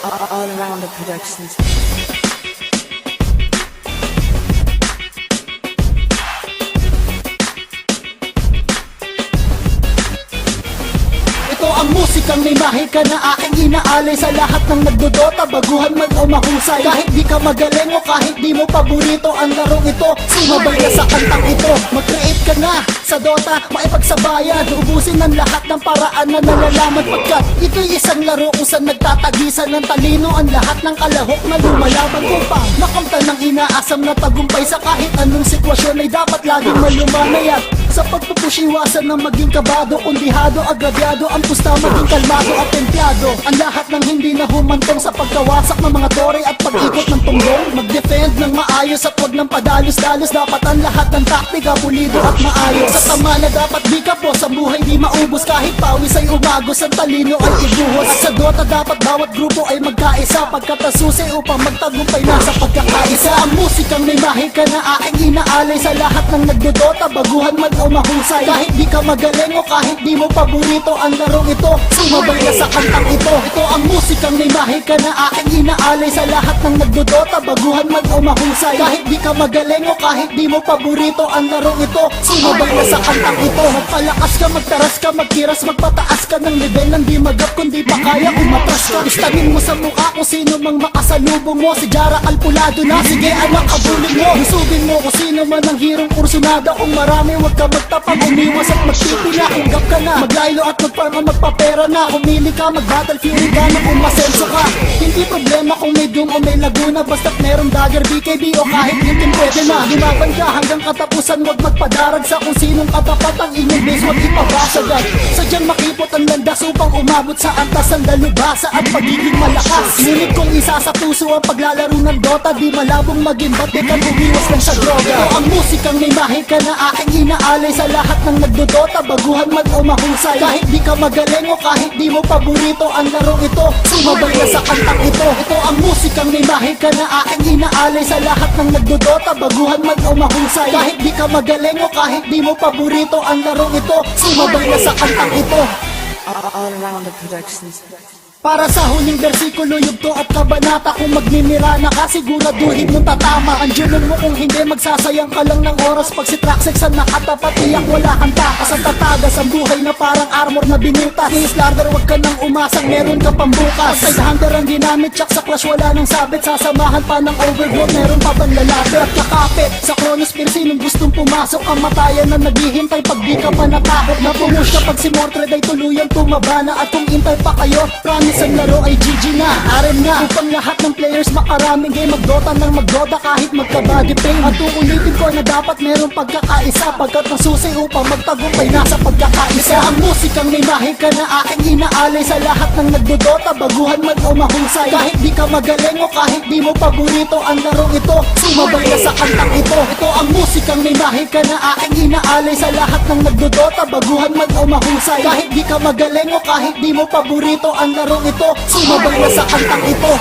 All around the productions. Ito ang musikang may mahika na aking inaalay sa lahat ng nagdodota, baguhan man o mahusay. Kahit di ka magaling o kahit di mo paborito ang larong ito, sumabay ka sa kantang ito. Mag-create ka na sa Dota, maipagsabayan, ubusin ang lahat ng paraan na nalalaman. Pagkat ito'y isang laro kung saan nagtatagisan ng talino ang lahat ng kalahok na lumalaban upang makamtan ng inaasam na tagumpay sa kahit anong sitwasyon ay dapat laging malumanay. At sa pagpupush iwasan ng maging kabado, kundihado, agrabyado, ang pusta maging kalmado at templado. Ang lahat ng hindi na humantong sa pagkawasak ng mga tore at pag-ikot ng tunggong. Mag-defend ng maayos at wag ng padalos-dalos. Dapat ang lahat ng taktika pulido at maayos. Sa tama na dapat di ka po sa buhay di maubos. Kahit pawis ay umagos, ang talino ay ibuhos. At sa Dota dapat bawat grupo ay magkaisa, pagkatasusi upang magtagumpay na sa pagkakaisa. Ang musikang may mahika na aking inaalay sa lahat ng nagdodota, baguhan man o mahusay. Kahit di ka magaling o kahit di mo paborito ang larong ito, sumabay ka sa kantang ito. Ito ang musikang may mahika na aking inaalay sa lahat ng nagdodota, baguhan man o mahusay. Kahit di ka magaling o kahit di mo paborito ang larong ito, sumabay ka sa kantang ito. Magpalakas ka, magtaras ka, magkiras, magpataas ka ng level ng di magap kundi pa kaya umatras ka. Istangin mo sa mukha kung sino mang makasalubong mo. Si Jara Alpulado na, sige anak abulin mo. Husugin mo kung sino man ang hirong kursunada. Kung marami wag ka magtapang, umiwas at magpipila. Kung gap ka na, maglaylo at magfarm ang magpapera na. Kumili ka, mag-battle fury ka na kung masenso ka. Hindi problema kung may Doom o may Laguna, basta't merong Dagger, BKB o kahit Linkin pwede na. Lumaban ka hanggang katapusan, wag magpadarag sa kung sinong katapat ang inyong base, wag ipabasagad. Sadyang makipot ang landas upang umabot sa antas ang dalubhasa at pagiging malakas. Ngunit kung isa sa puso ang paglalaro ng Dota, di malabong maging bati ka, umiwas lang sa droga. Ito ang musikang may mahika na aking inaalay sa lahat ng nagdodota, baguhan man o mahusay. Kahit di ka magaling o kahit di mo paborito ang larong ito, sumabay ka sa kantang ito. Ito ang musikang may mahika na aking inaalay sa lahat ng nagdodota, baguhan man o mahusay. Kahit di ka magaling o kahit di mo paborito ang larong ito, sumabay ka sa kantang ito. All around the productions. Para sa huling bersikulo, yugto at kabanata, kung magnimirana ka, siguraduhin mong tatama. Andiyan mo kung hindi, magsasayang ka lang ng oras. Pag si Traxxas ang nakatapat, tiyak wala kang takas. Ang tatagas ang buhay na parang armor na binutas. King Slardar, wag ka nang umasang, meron ka pambukas. Side hunter ang ginamit, tsak sa clash wala nang sabit. Sasamahan pa ng overgrowth, meron pa bang lalapit at kakapit. Sa Chronosphere, sinong gustong pumasok, ang matayan na naghihintay pag di ka pa natakot. Napumush kapag si Mordred ay tuluyang tumabana. At kung intay pa kayo, promise ang laro ay GG na, RM na. Upang lahat ng players makaraming game, magdota ng magdota kahit magka-body pain. At uulitin ko na dapat merong pagkakaisa, pagkat nasusi upang magtagumpay na sa pagkakaisa. Ang musikang may mahika na aking inaalay sa lahat ng nagdodota, baguhan man o mahusay. Kahit di ka magaling o kahit di mo paborito ang larong ito, sumabay ka sa kantang ito. Ito ang musikang may mahika na aking inaalay sa lahat ng nagdodota, baguhan man o mahusay. Kahit di ka magaling o kahit di mo paborito ang larong ito, sumabay na sa kantang ito.